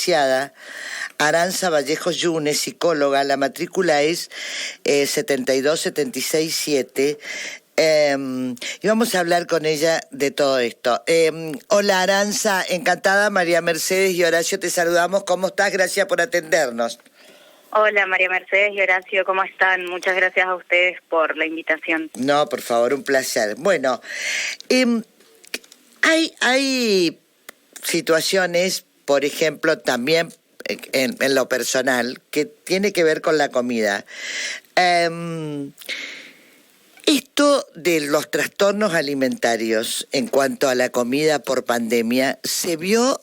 licenciada Aranza Vallejos Yunes, psicóloga. La matrícula es 72767. Y vamos a hablar con ella de todo esto. Hola Aranza, encantada. María Mercedes y Horacio te saludamos. ¿Cómo estás? Gracias por atendernos. Hola María Mercedes y Horacio, ¿cómo están? Muchas gracias a ustedes por la invitación. No, por favor, un placer. Bueno, hay situaciones, por ejemplo, también en lo personal, que tiene que ver con la comida. Esto de los trastornos alimentarios en cuanto a la comida por pandemia se vio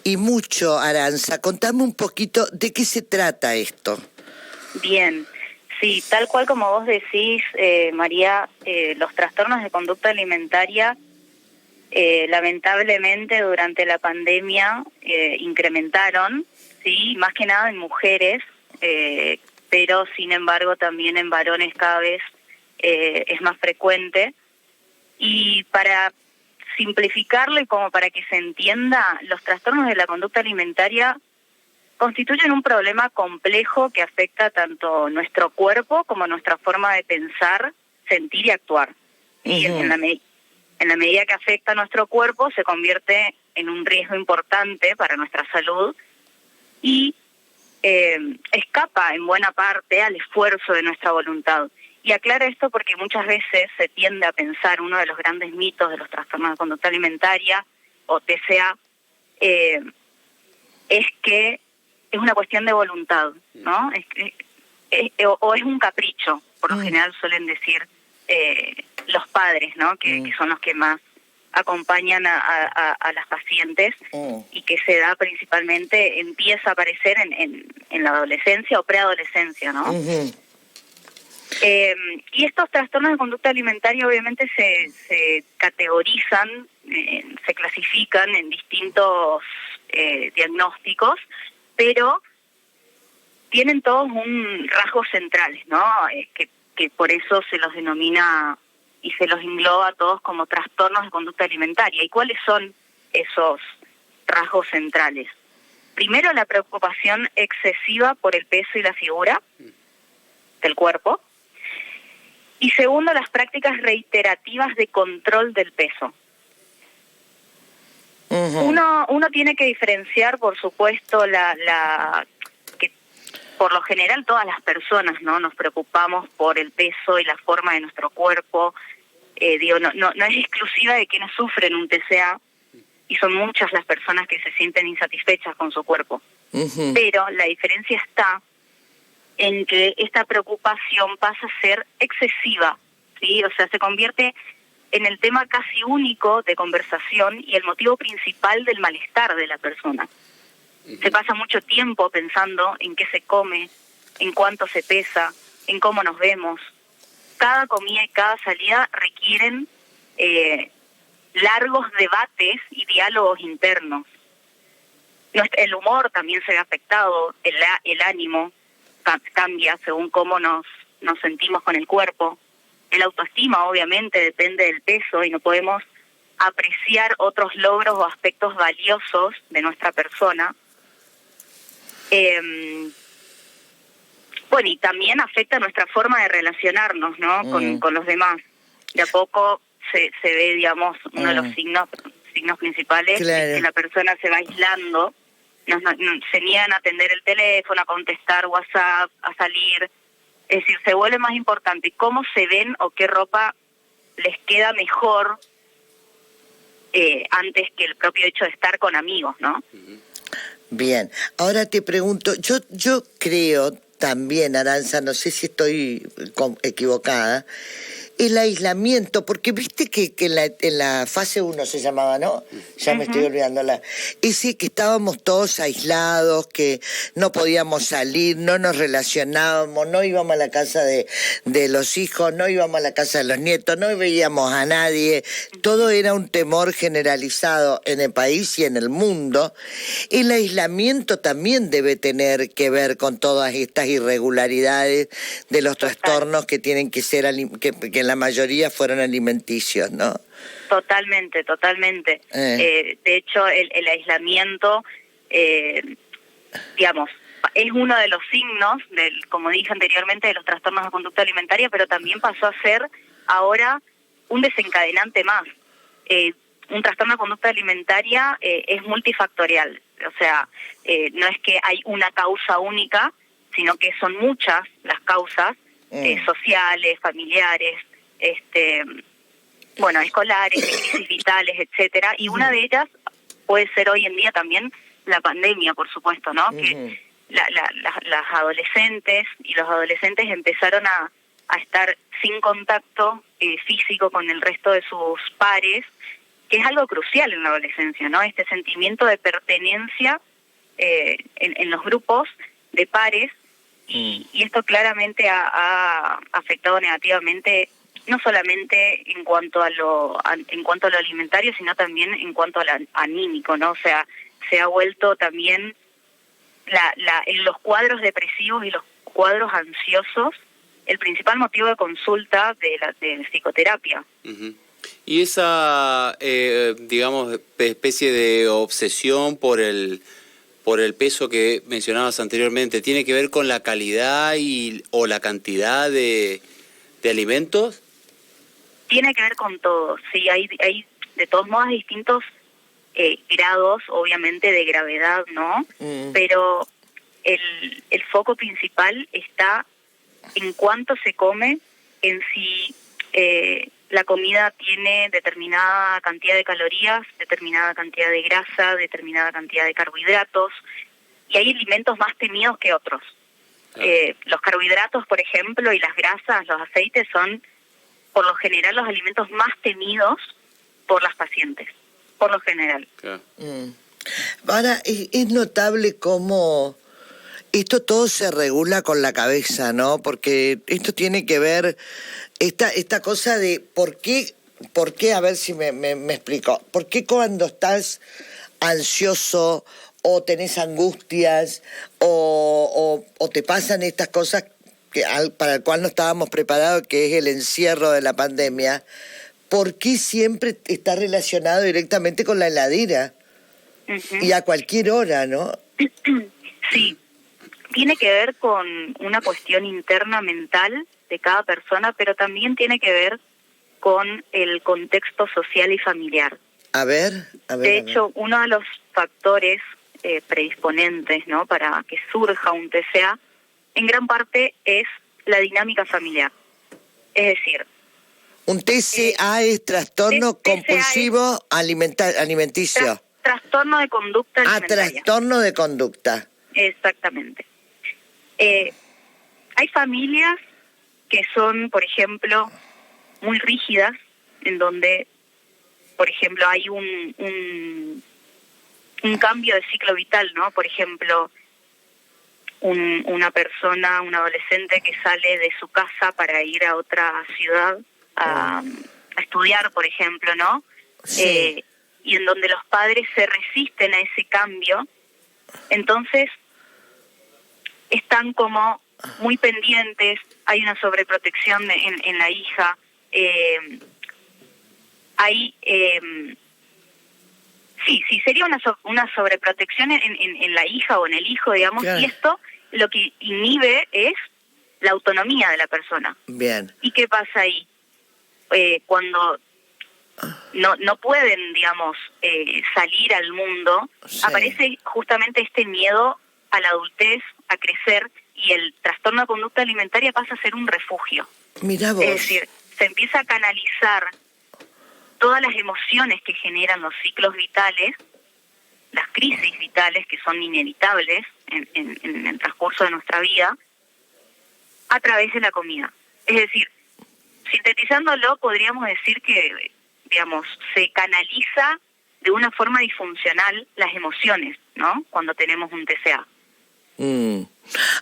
y mucho, Aranza. Contame un poquito de qué se trata esto. Bien, sí, tal cual como vos decís, María, los trastornos de conducta alimentaria lamentablemente durante la pandemia incrementaron, sí, más que nada en mujeres, pero sin embargo también en varones cada vez es más frecuente. Y para simplificarlo y como para que se entienda, los trastornos de la conducta alimentaria constituyen un problema complejo que afecta tanto nuestro cuerpo como nuestra forma de pensar, sentir y actuar. Y en la medida que afecta a nuestro cuerpo se convierte en un riesgo importante para nuestra salud y escapa en buena parte al esfuerzo de nuestra voluntad. Y aclaro esto porque muchas veces se tiende a pensar, uno de los grandes mitos de los trastornos de conducta alimentaria, o TCA, es que es una cuestión de voluntad, ¿no? O es un capricho, por lo general suelen decir los padres, ¿no? Que son los que más acompañan a las pacientes y que se da principalmente, empieza a aparecer en la adolescencia o preadolescencia, ¿no? Y estos trastornos de conducta alimentaria obviamente se categorizan, se clasifican en distintos diagnósticos, pero tienen todos un rasgos centrales, ¿no? Que por eso se los denomina y se los engloba a todos como trastornos de conducta alimentaria. ¿Y cuáles son esos rasgos centrales? Primero, la preocupación excesiva por el peso y la figura del cuerpo. Y segundo, las prácticas reiterativas de control del peso. Uno tiene que diferenciar, por supuesto, que por lo general todas las personas, ¿no?, nos preocupamos por el peso y la forma de nuestro cuerpo. No es exclusiva de quienes sufren un TCA, y son muchas las personas que se sienten insatisfechas con su cuerpo. Pero la diferencia está en que esta preocupación pasa a ser excesiva, ¿sí? O sea, se convierte en el tema casi único de conversación y el motivo principal del malestar de la persona. Se pasa mucho tiempo pensando en qué se come, en cuánto se pesa, en cómo nos vemos. Cada comida y cada salida requieren largos debates y diálogos internos. El humor también se ve afectado, el ánimo cambia según cómo nos sentimos con el cuerpo. El autoestima obviamente depende del peso y no podemos apreciar otros logros o aspectos valiosos de nuestra persona. Bueno, y también afecta nuestra forma de relacionarnos, ¿no?, con los demás. De a poco se ve, digamos, uno de los signos principales, claro, es que la persona se va aislando, se niegan a atender el teléfono, a contestar WhatsApp, a salir. Es decir, se vuelve más importante cómo se ven o qué ropa les queda mejor antes que el propio hecho de estar con amigos, ¿no? Bien, ahora te pregunto, yo creo también, Aranza, no sé si estoy equivocada, el aislamiento, porque viste que en la fase 1 se llamaba, ¿no? Ya me estoy olvidando. Ese que estábamos todos aislados, que no podíamos salir, no nos relacionábamos, no íbamos a la casa de los hijos, no íbamos a la casa de los nietos, no veíamos a nadie. Todo era un temor generalizado en el país y en el mundo. El aislamiento también debe tener que ver con todas estas irregularidades de los trastornos que tienen que ser, que la mayoría fueron alimenticios, ¿no? Totalmente. De hecho, el aislamiento digamos, es uno de los signos, como dije anteriormente, de los trastornos de conducta alimentaria, pero también pasó a ser ahora un desencadenante más. Un trastorno de conducta alimentaria es multifactorial, o sea, no es que hay una causa única, sino que son muchas las causas sociales, familiares, escolares, de crisis vitales, etcétera, y una de ellas puede ser hoy en día también la pandemia, por supuesto, ¿no? Que las adolescentes y los adolescentes empezaron a estar sin contacto físico con el resto de sus pares, que es algo crucial en la adolescencia, ¿no? Este sentimiento de pertenencia en los grupos de pares, y esto claramente ha afectado negativamente, no solamente en cuanto a lo alimentario, sino también en cuanto a lo anímico, ¿no? O sea, se ha vuelto también en los cuadros depresivos y los cuadros ansiosos el principal motivo de consulta de psicoterapia. Uh-huh. Y esa, digamos, especie de obsesión por el peso que mencionabas anteriormente, ¿tiene que ver con la calidad o la cantidad de alimentos? Tiene que ver con todo, sí, hay de todos modos distintos grados, obviamente, de gravedad, ¿no? Pero el foco principal está en cuánto se come, en si la comida tiene determinada cantidad de calorías, determinada cantidad de grasa, determinada cantidad de carbohidratos, y hay alimentos más temidos que otros. Los carbohidratos, por ejemplo, y las grasas, los aceites son, por lo general, los alimentos más temidos por las pacientes, por lo general. Claro. Ahora, es notable cómo esto todo se regula con la cabeza, ¿no? Porque esto tiene que ver, esta cosa de por qué, a ver si me explico, ¿por qué cuando estás ansioso o tenés angustias o te pasan estas cosas para el cual no estábamos preparados, que es el encierro de la pandemia, por qué siempre está relacionado directamente con la heladera? Uh-huh. Y a cualquier hora, ¿no? Sí. Tiene que ver con una cuestión interna mental de cada persona, pero también tiene que ver con el contexto social y familiar. A ver. De hecho, uno de los factores predisponentes, ¿no?, para que surja un TCA, en gran parte es la dinámica familiar. Es decir, un TCA es trastorno compulsivo alimenticio. Trastorno de conducta alimentaria. Trastorno de conducta. Exactamente. Hay familias que son, por ejemplo, muy rígidas, en donde, por ejemplo, hay un cambio de ciclo vital, ¿no? Por ejemplo, una persona, un adolescente que sale de su casa para ir a otra ciudad a estudiar, por ejemplo, ¿no? Sí. Y en donde los padres se resisten a ese cambio, entonces están como muy pendientes, hay una sobreprotección en la hija, sí, sería una sobreprotección en la hija o en el hijo, digamos, claro. Y esto lo que inhibe es la autonomía de la persona. Bien. ¿Y qué pasa ahí? Cuando no pueden, digamos, salir al mundo, sí, aparece justamente este miedo a la adultez, a crecer, y el trastorno de conducta alimentaria pasa a ser un refugio. Mirá vos. Es decir, se empieza a canalizar todas las emociones que generan los ciclos vitales, las crisis vitales que son inevitables en el transcurso de nuestra vida, a través de la comida. Es decir, sintetizándolo, podríamos decir que, digamos, se canaliza de una forma disfuncional las emociones, ¿no?, cuando tenemos un TCA.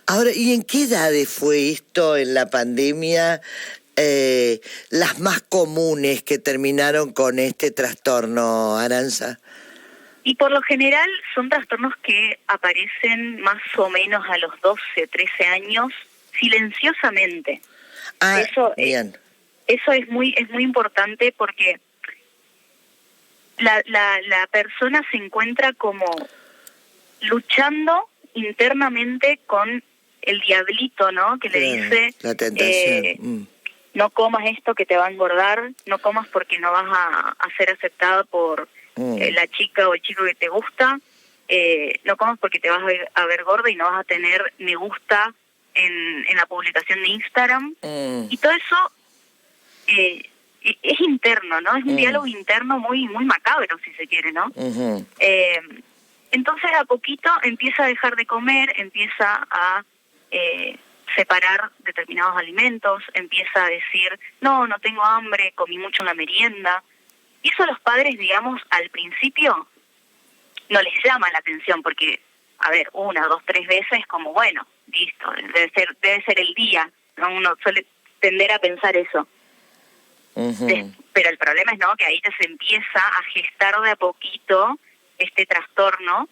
Ahora, ¿y en qué edades fue esto en la pandemia, las más comunes que terminaron con este trastorno, Aranza? Y por lo general son trastornos que aparecen más o menos a los 12, 13 años, silenciosamente. Bien. Eso es muy importante porque la persona se encuentra como luchando internamente con el diablito, ¿no? Que le dice, la tentación. No comas esto que te va a engordar, no comas porque no vas a ser aceptada por la chica o el chico que te gusta, no comas porque te vas a ver gorda y no vas a tener me gusta en la publicación de Instagram. Y todo eso es interno, ¿no? Es un diálogo interno muy macabro, si se quiere, ¿no? Entonces a poquito empieza a dejar de comer, empieza a separar determinados alimentos, empieza a decir, no tengo hambre, comí mucho en la merienda. Y eso a los padres, digamos, al principio no les llama la atención, porque, a ver, 1, 2, 3 veces, como bueno, listo, debe ser el día, ¿no? Uno suele tender a pensar eso. Pero el problema es, ¿no?, que ahí ya se empieza a gestar de a poquito este trastorno,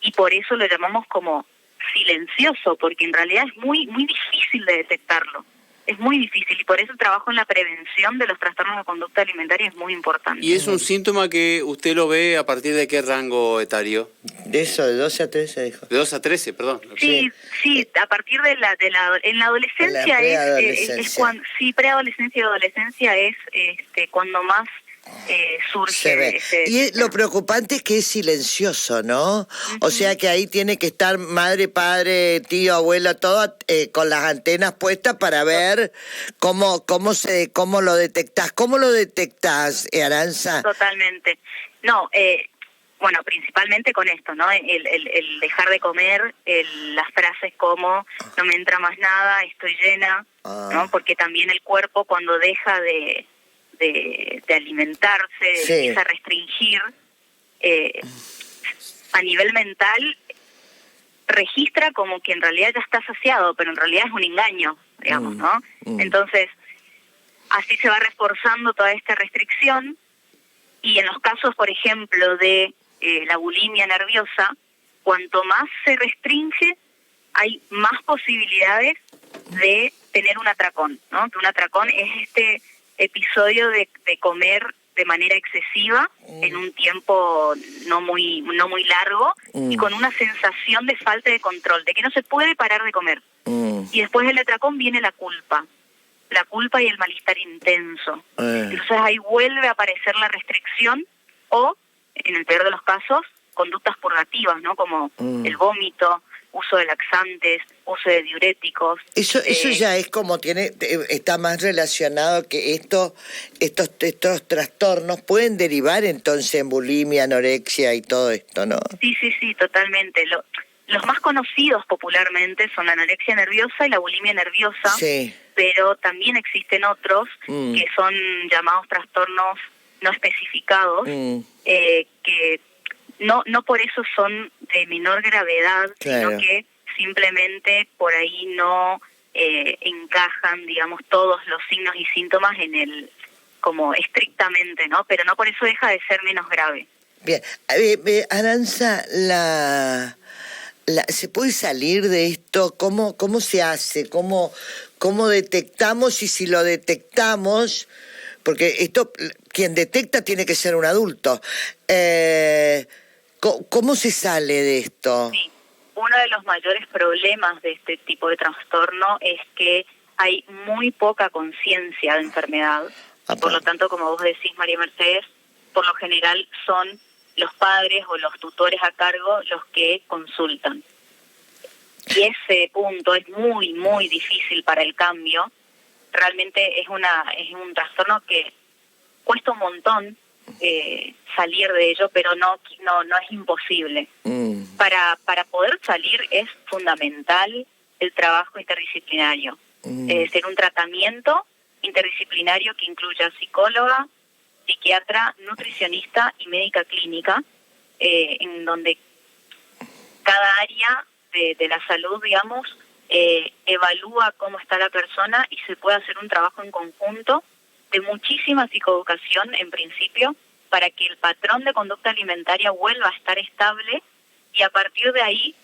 y por eso lo llamamos como silencioso, porque en realidad es muy difícil de detectarlo. Es muy difícil, y por eso el trabajo en la prevención de los trastornos de conducta alimentaria es muy importante. ¿Y es un síntoma que usted lo ve a partir de qué rango etario? De eso, de 12 a 13, dijo. De 2 a 13, perdón. Sí, a partir de en la adolescencia es cuando, sí, preadolescencia y adolescencia es cuando más surge. Y lo preocupante es que es silencioso, ¿no? O sea que ahí tiene que estar madre, padre, tío, abuelo, todo con las antenas puestas para ver cómo lo detectás. ¿Cómo lo detectás, Aranza? Totalmente. No, bueno, principalmente con esto, ¿no? El dejar de comer, las frases como no me entra más nada, estoy llena, ¿no? Porque también el cuerpo, cuando deja de alimentarse, empieza a restringir, a nivel mental registra como que en realidad ya está saciado, pero en realidad es un engaño, digamos, ¿no? Entonces, así se va reforzando toda esta restricción, y en los casos, por ejemplo, de la bulimia nerviosa, cuanto más se restringe, hay más posibilidades de tener un atracón, ¿no? Que un atracón es este episodio de comer de manera excesiva en un tiempo no muy largo, y con una sensación de falta de control, de que no se puede parar de comer. Y después del atracón viene la culpa y el malestar intenso. Entonces ahí vuelve a aparecer la restricción, o, en el peor de los casos, conductas purgativas, ¿no? Como el vómito, uso de laxantes, uso de diuréticos. Eso ya es como está más relacionado que estos trastornos pueden derivar entonces en bulimia, anorexia y todo esto, ¿no? Sí, totalmente. Los más conocidos popularmente son la anorexia nerviosa y la bulimia nerviosa, pero también existen otros que son llamados trastornos no especificados, que no por eso son de menor gravedad, sino que simplemente por ahí no encajan, digamos, todos los signos y síntomas como estrictamente, ¿no? Pero no por eso deja de ser menos grave. Bien, Aranza, ¿se puede salir de esto? ¿Cómo se hace? ¿Cómo detectamos? Y si lo detectamos, porque esto, quien detecta tiene que ser un adulto. ¿Cómo se sale de esto? Sí, uno de los mayores problemas de este tipo de trastorno es que hay muy poca conciencia de enfermedad. Por lo tanto, como vos decís, María Mercedes, por lo general son los padres o los tutores a cargo los que consultan. Y ese punto es muy difícil para el cambio. Realmente es un trastorno que cuesta un montón salir de ello, pero no es imposible. Para poder salir es fundamental el trabajo interdisciplinario, es decir, un tratamiento interdisciplinario que incluya psicóloga, psiquiatra, nutricionista y médica clínica, en donde cada área de la salud, digamos, evalúa cómo está la persona y se puede hacer un trabajo en conjunto de muchísima psicoeducación en principio, para que el patrón de conducta alimentaria vuelva a estar estable, y a partir de ahí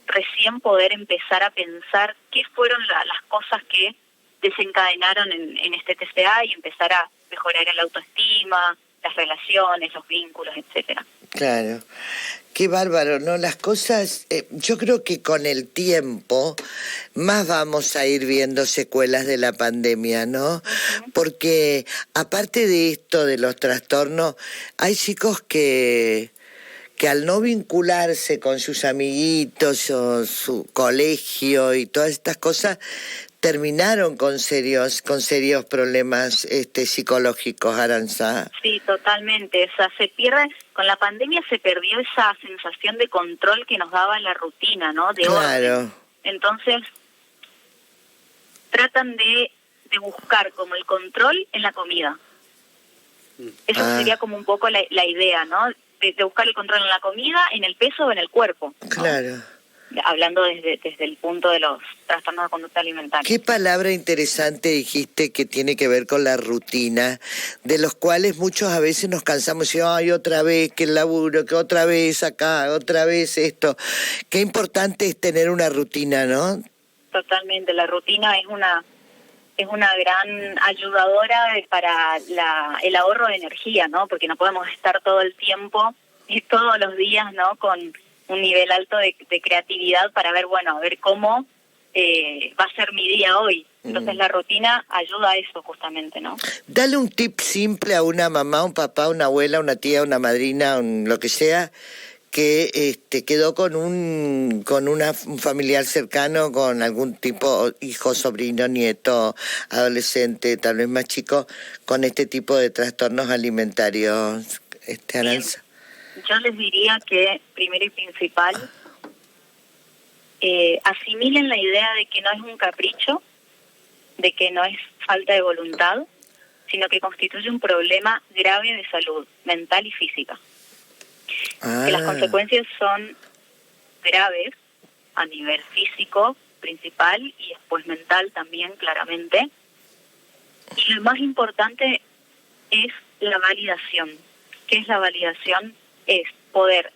recién poder empezar a pensar qué fueron las cosas que desencadenaron en este TCA, y empezar a mejorar la autoestima, las relaciones, los vínculos, etcétera. Claro. Qué bárbaro, ¿no? Las cosas, yo creo que con el tiempo más vamos a ir viendo secuelas de la pandemia, ¿no? Uh-huh. Porque aparte de esto, de los trastornos, hay chicos que al no vincularse con sus amiguitos o su colegio y todas estas cosas, terminaron con serios problemas psicológicos, Arantxa. Sí, totalmente. O sea, con la pandemia se perdió esa sensación de control que nos daba la rutina, ¿no? De Claro. orden. Entonces, tratan de buscar como el control en la comida. Eso sería como un poco la idea, ¿no? De buscar el control en la comida, en el peso o en el cuerpo, ¿no? Claro. Hablando desde el punto de los trastornos de conducta alimentaria. Qué palabra interesante dijiste que tiene que ver con la rutina, de los cuales muchos a veces nos cansamos y ay, otra vez que el laburo, que otra vez acá, otra vez esto. Qué importante es tener una rutina, ¿no? Totalmente, la rutina es una gran ayudadora para el ahorro de energía, ¿no? Porque no podemos estar todo el tiempo y todos los días, ¿no? Con un nivel alto de creatividad para ver, bueno, a ver cómo va a ser mi día hoy. Entonces la rutina ayuda a eso justamente, ¿no? Dale un tip simple a una mamá, un papá, una abuela, una tía, una madrina, lo que sea, que quedó con un familiar cercano, con algún tipo, hijo, sobrino, nieto, adolescente, tal vez más chico, con este tipo de trastornos alimentarios, Arantxa. Yo les diría que, primero y principal, asimilen la idea de que no es un capricho, de que no es falta de voluntad, sino que constituye un problema grave de salud mental y física. Que las consecuencias son graves a nivel físico principal y después mental también, claramente. Y lo más importante es la validación. ¿Qué es la validación? Es poder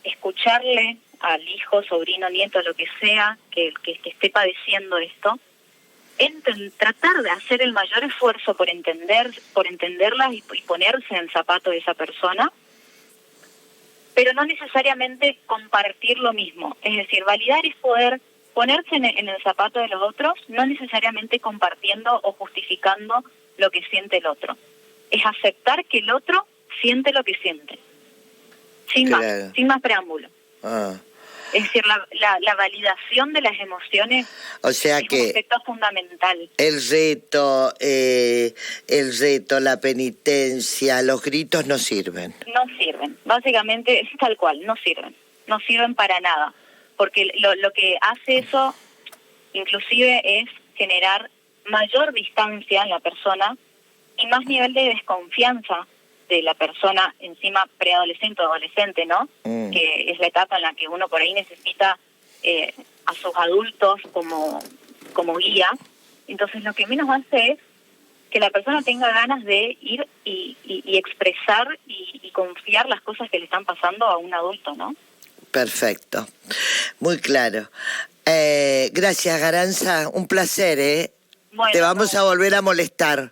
escucharle al hijo, sobrino, nieto, lo que sea, que esté padeciendo esto, tratar de hacer el mayor esfuerzo por entenderlas y ponerse en el zapato de esa persona, pero no necesariamente compartir lo mismo. Es decir, validar es poder ponerse en el zapato de los otros, no necesariamente compartiendo o justificando lo que siente el otro. Es aceptar que el otro siente lo que siente. Sin más preámbulo. Es decir, la validación de las emociones, o sea, es un aspecto fundamental. El reto, la penitencia, los gritos no sirven. No sirven, básicamente es tal cual, no sirven para nada, porque lo que hace eso inclusive es generar mayor distancia en la persona y más nivel de desconfianza de la persona, encima preadolescente o adolescente, ¿no? Que es la etapa en la que uno por ahí necesita a sus adultos como guía. Entonces lo que menos hace es que la persona tenga ganas de ir y expresar y confiar las cosas que le están pasando a un adulto, ¿no? Perfecto, muy claro. Gracias, Arantxa, un placer, ¿eh? Bueno, te vamos a volver a molestar.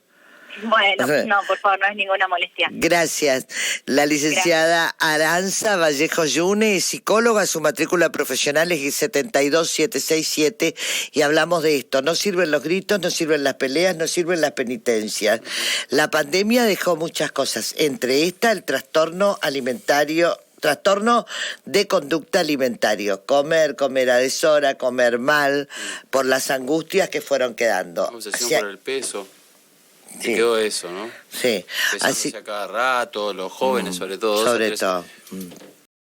Bueno, no, por favor, no es ninguna molestia. Gracias. La licenciada Arantxa Vallejo Yune, psicóloga, su matrícula profesional es 72767 y hablamos de esto. No sirven los gritos, no sirven las peleas, no sirven las penitencias. La pandemia dejó muchas cosas, entre estas el trastorno de conducta alimentario, comer a deshora, comer mal, por las angustias que fueron quedando. Obsesión por el peso. Sí. Quedó eso, ¿no? Sí. Pesándose a cada rato, los jóvenes sobre todo. Sobre todo.